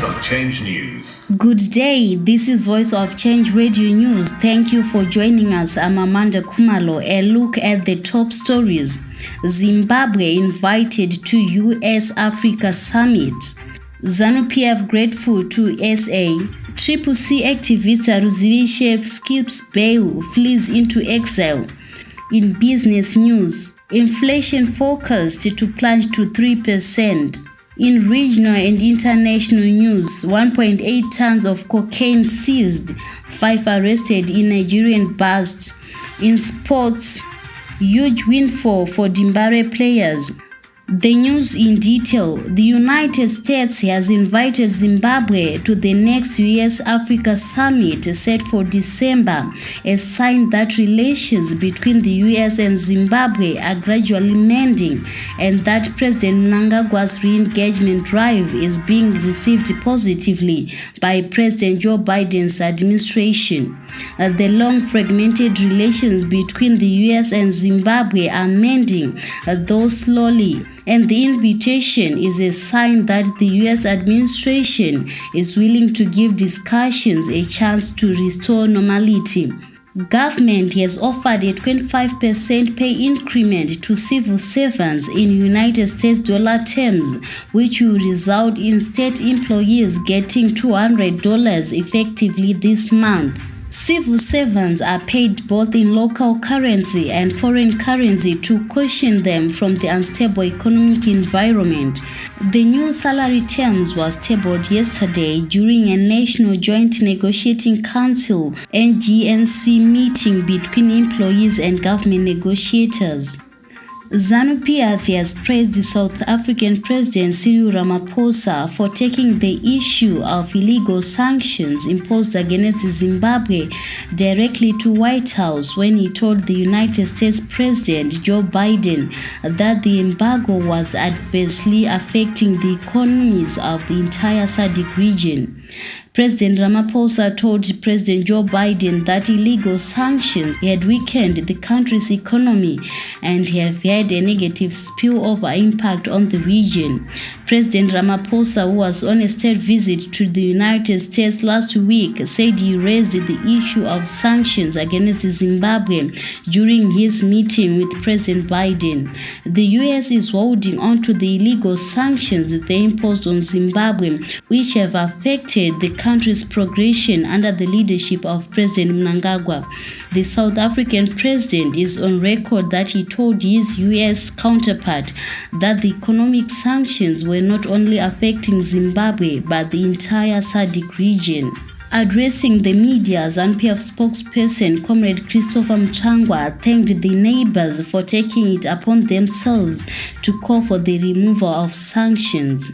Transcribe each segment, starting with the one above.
of Change News. Good day, this is Voice of Change Radio News. Thank you for joining us. I'm Amanda Kumalo. A look at the top stories. Zimbabwe invited to US Africa Summit. ZANU-PF grateful to SA. CCC activist Haruzivishe skips bail, flees into exile. In business news, inflation forecast to plunge to 3%. In regional and international news, 1.8 tons of cocaine seized, 5 arrested in Nigerian bust. In sports, huge windfall for DeMbare players. The news in detail. The United States has invited Zimbabwe to the next US Africa Summit set for December, a sign that relations between the US and Zimbabwe are gradually mending and that President Mnangagwa's re-engagement drive is being received positively by President Joe Biden's administration. The long fragmented relations between the US and Zimbabwe are mending, though slowly, and the invitation is a sign that the US administration is willing to give discussions a chance to restore normality. Government has offered a 25% pay increment to civil servants in United States dollar terms, which will result in state employees getting $200 effectively this month. Civil servants are paid both in local currency and foreign currency to cushion them from the unstable economic environment. The new salary terms was tabled yesterday during a National Joint Negotiating Council (NGNC) meeting between employees and government negotiators. ZANU-PF has praised the South African President Cyril Ramaphosa for taking the issue of illegal sanctions imposed against Zimbabwe directly to White House when he told the United States President Joe Biden that the embargo was adversely affecting the economies of the entire SADC region. President Ramaphosa told President Joe Biden that illegal sanctions had weakened the country's economy and have had a negative spillover impact on the region. President Ramaphosa, who was on a state visit to the United States last week, said he raised the issue of sanctions against Zimbabwe during his meeting with President Biden. The US is holding on to the illegal sanctions they imposed on Zimbabwe, which have affected the country's progression under the leadership of President Mnangagwa. The South African president is on record that he told his US counterpart that the economic sanctions were not only affecting Zimbabwe but the entire SADC region. Addressing the media, ZANU-PF spokesperson Comrade Christopher Mchangwa thanked the neighbors for taking it upon themselves to call for the removal of sanctions.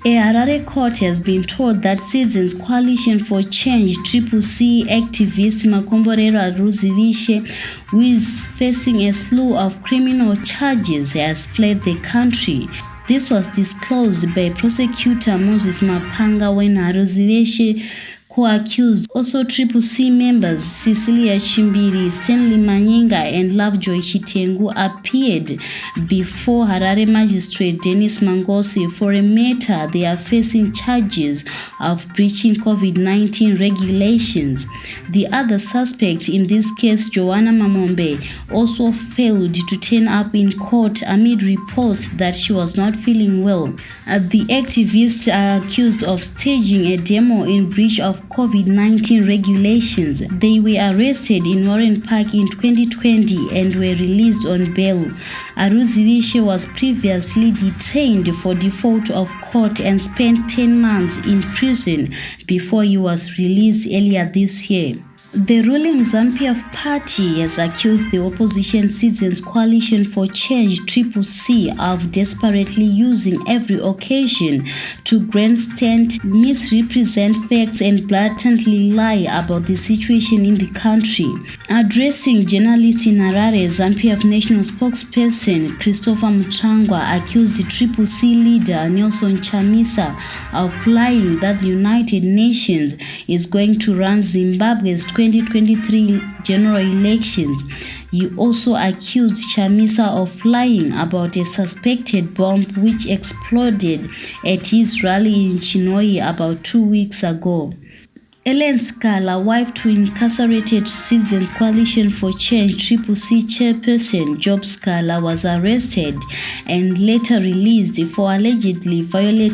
A Harare court has been told that Citizens Coalition for Change CCC activist Makomborero Haruzivishe, who is facing a slew of criminal charges, has fled the country. This was disclosed by prosecutor Moses Mapanga when Haruzivishe co-accused also CCC members Cecilia Chimbiri, Stanley Manyinga and Lovejoy Chitengu appeared before Harare magistrate Dennis Mangosi for a matter they are facing charges of breaching COVID-19 regulations. The other suspect in this case, Joanna Mamombe, also failed to turn up in court amid reports that she was not feeling well. The activists are accused of staging a demo in breach of COVID-19 regulations. They were arrested in Warren Park in 2020 and were released on bail. Haruzivishe was previously detained for default of court and spent 10 months in prison before he was released earlier this year. The ruling ZANU-PF party has accused the opposition Citizens Coalition for Change CCC of desperately using every occasion to grandstand, misrepresent facts and blatantly lie about the situation in the country. Addressing journalists in Harare, ZANU-PF national spokesperson Christopher Mchangwa accused the CCC leader Nelson Chamisa of lying that the United Nations is going to run Zimbabwe's 2023 general elections. He also accused Chamisa of lying about a suspected bomb which exploded at his rally in Chinhoyi about 2 weeks ago. Ellen Scala, wife to incarcerated Citizens Coalition for Change (CCC) chairperson Job Scala, was arrested and later released for allegedly violating